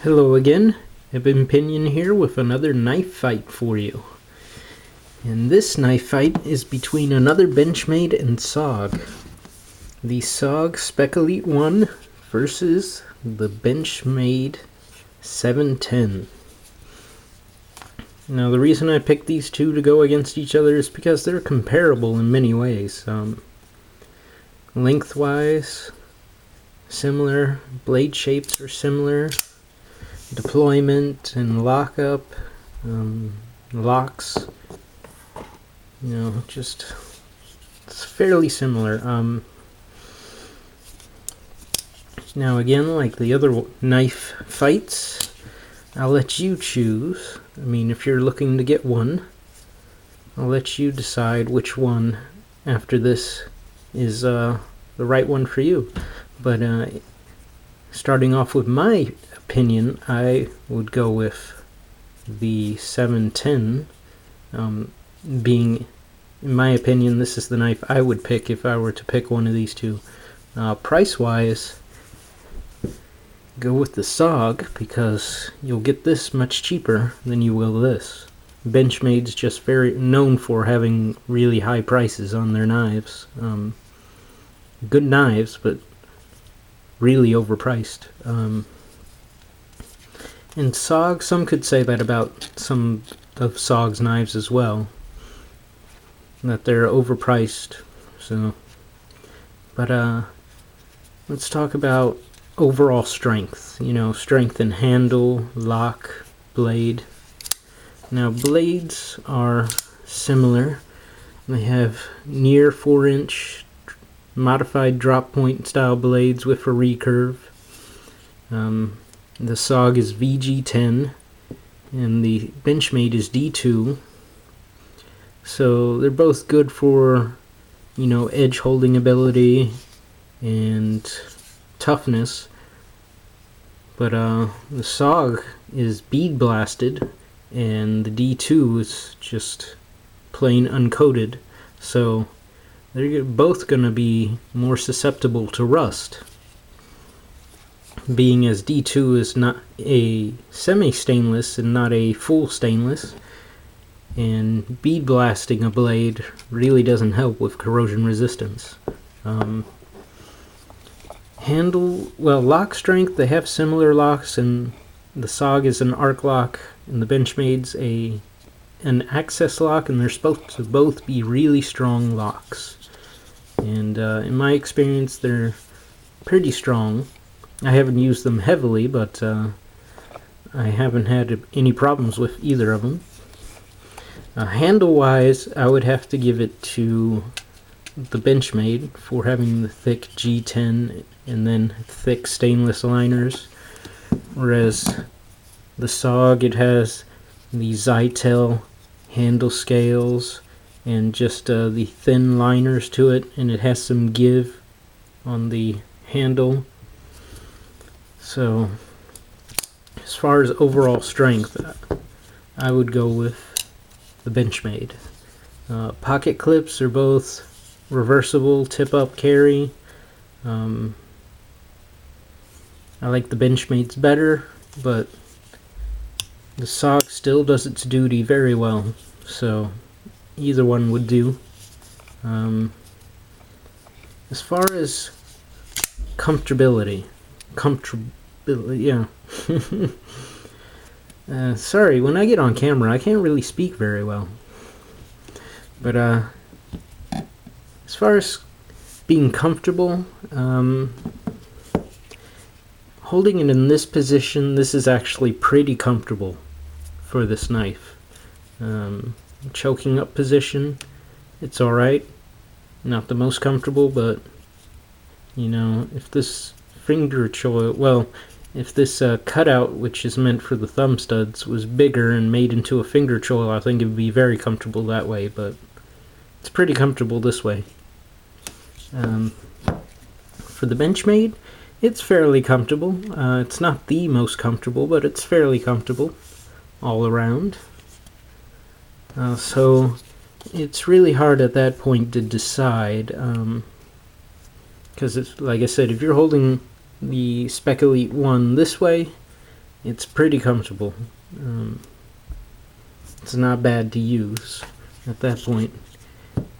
Hello again, Ibn Pinion here with another knife fight for you. And this knife fight is between another Benchmade and SOG. The SOG Spec Elite 1 versus the Benchmade 710. Now the reason I picked these two to go against each other is because they're comparable in many ways. Lengthwise, similar, blade shapes are similar. Deployment and lockup, locks, just it's fairly similar. Now again, like the other knife fights, I'll let you choose. I mean, if you're looking to get one, I'll let you decide which one after this is the right one for you. But starting off with my opinion, I would go with the 710, being, in my opinion, this is the knife I would pick if I were to pick one of these two. Price-wise, go with the SOG because you'll get this much cheaper than you will this. Benchmade's just very known for having really high prices on their knives. Good knives, but really overpriced. And SOG, some could say that about some of SOG's knives as well, that they're overpriced. So, but let's talk about overall strength. Strength in handle, lock, blade. Now blades are similar. They have near 4-inch modified drop point style blades with a recurve. The SOG is VG10 and the Benchmade is D2. So they're both good for, edge holding ability and toughness. But the SOG is bead blasted and the D2 is just plain uncoated. So they're both going to be more susceptible to rust, being as D2 is not a semi-stainless and not a full stainless, and bead blasting a blade really doesn't help with corrosion resistance. Lock strength, they have similar locks, and the SOG is an arc lock and the Benchmade's an access lock, and they're supposed to both be really strong locks. And in my experience, they're pretty strong. I haven't used them heavily, but I haven't had any problems with either of them. Handle-wise, I would have to give it to the Benchmade for having the thick G10 and then thick stainless liners, whereas the SOG, it has the Zytel handle scales and just the thin liners to it, and it has some give on the handle. So as far as overall strength, I would go with the Benchmade. Pocket clips are both reversible tip-up carry. I like the Benchmade's better, but the SOG still does its duty very well, so either one would do. As far as comfortability, yeah. Sorry, when I get on camera, I can't really speak very well. But as far as being comfortable, holding it in this position, this is actually pretty comfortable for this knife. Choking up position, it's alright. Not the most comfortable, but if this if this cutout, which is meant for the thumb studs, was bigger and made into a finger choil, I think it would be very comfortable that way, but it's pretty comfortable this way. For the Benchmade, it's fairly comfortable. It's not the most comfortable, but it's fairly comfortable all around. So it's really hard at that point to decide, because it's like I said, if you're holding the Spec Elite 1 this way, it's pretty comfortable. It's not bad to use at that point.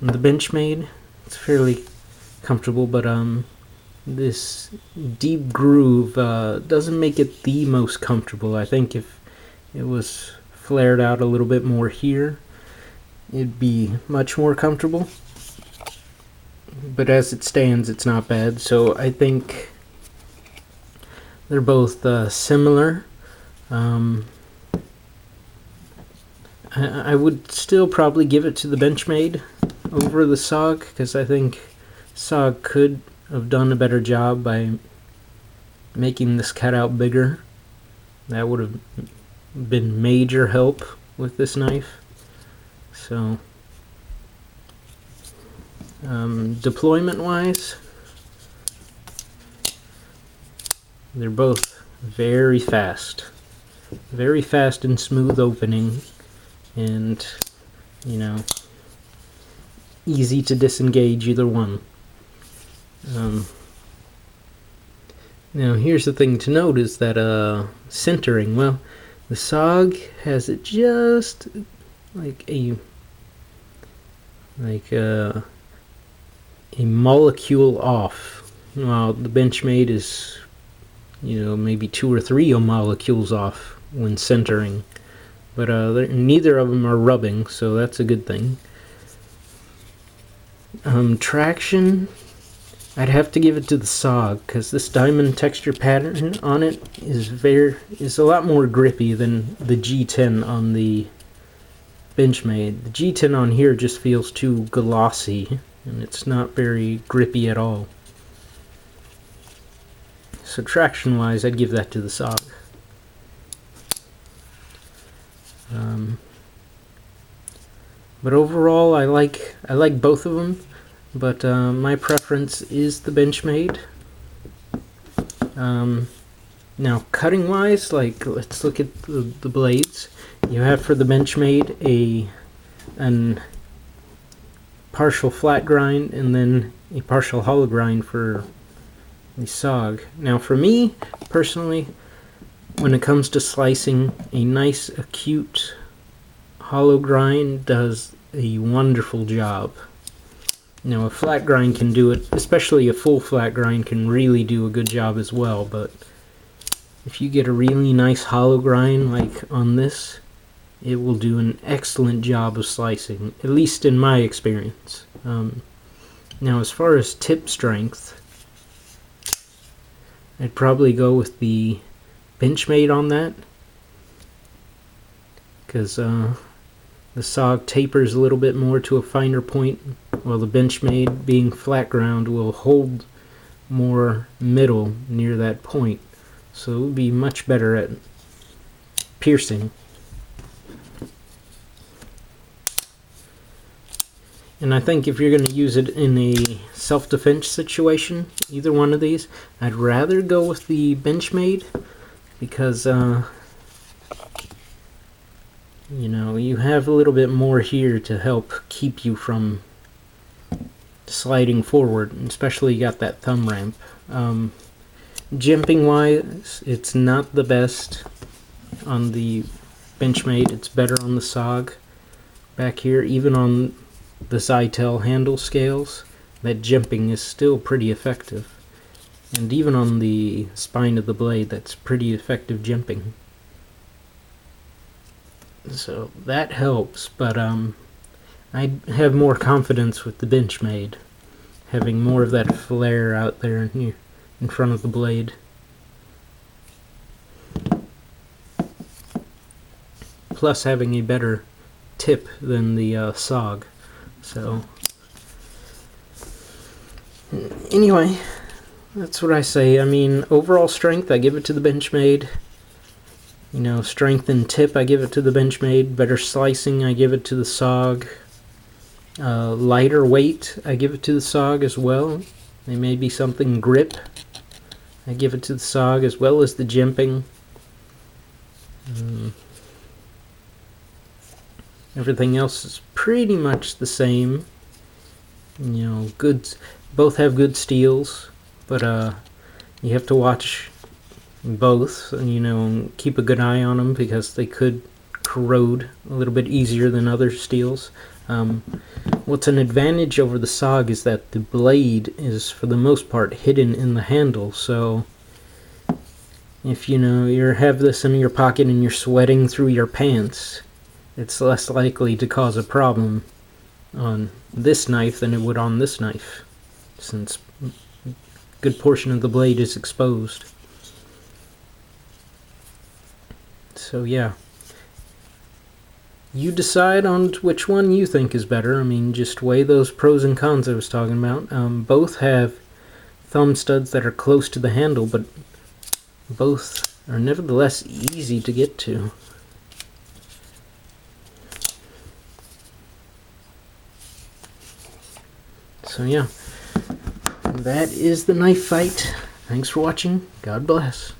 And the Benchmade, it's fairly comfortable, but this deep groove doesn't make it the most comfortable. I think if it was flared out a little bit more here, it'd be much more comfortable. But as it stands, it's not bad. So I think they're both similar. I would still probably give it to the Benchmade over the SOG, because I think SOG could have done a better job by making this cutout bigger. That would have been major help with this knife. So deployment wise, they're both very fast and smooth opening, and you know, easy to disengage either one. Now here's the thing to note is that centering, well, the SOG has it just like a molecule off, while the Benchmade is, you know, maybe 2 or 3 molecules off when centering. But neither of them are rubbing, so that's a good thing. Traction, I'd have to give it to the SOG, because this diamond texture pattern on it is a lot more grippy than the G10 on the Benchmade. The G10 on here just feels too glossy, and it's not very grippy at all. So traction wise, I'd give that to the SOG. But overall, I like both of them, but my preference is the Benchmade. Now, cutting wise, like, let's look at the blades. You have for the Benchmade an partial flat grind and then a partial hollow grind for the SOG. Now, for me personally, when it comes to slicing, a nice acute hollow grind does a wonderful job. Now, a flat grind can do it, especially a full flat grind can really do a good job as well, but if you get a really nice hollow grind like on this, it will do an excellent job of slicing, at least in my experience. Now, as far as tip strength, I'd probably go with the Benchmade on that, because the SOG tapers a little bit more to a finer point, while the Benchmade, being flat ground, will hold more middle near that point, so it would be much better at piercing. And I think if you're going to use it in a self-defense situation, either one of these, I'd rather go with the Benchmade, because you know, you have a little bit more here to help keep you from sliding forward, especially you got that thumb ramp. Jimping wise, it's not the best on the Benchmade, it's better on the SOG. Back here, even on the Zytel handle scales, that jimping is still pretty effective. And even on the spine of the blade, that's pretty effective jimping. So that helps, but I have more confidence with the Benchmade, having more of that flare out there in front of the blade. Plus having a better tip than the SOG. So anyway, that's what I say. I mean, overall strength, I give it to the Benchmade. You know, strength and tip, I give it to the Benchmade. Better slicing, I give it to the SOG. Lighter weight, I give it to the SOG as well. There may be something grip, I give it to the SOG, as well as the jimping. Everything else is pretty much the same. You know, both have good steels, but you have to watch both, you know, keep a good eye on them because they could corrode a little bit easier than other steels. What's an advantage over the SOG is that the blade is for the most part hidden in the handle, so if you know you have this in your pocket and you're sweating through your pants, it's less likely to cause a problem on this knife than it would on this knife, since a good portion of the blade is exposed. So yeah, you decide on which one you think is better. I mean, just weigh those pros and cons I was talking about. Both have thumb studs that are close to the handle, but both are nevertheless easy to get to. So yeah, that is the knife fight. Thanks for watching. God bless.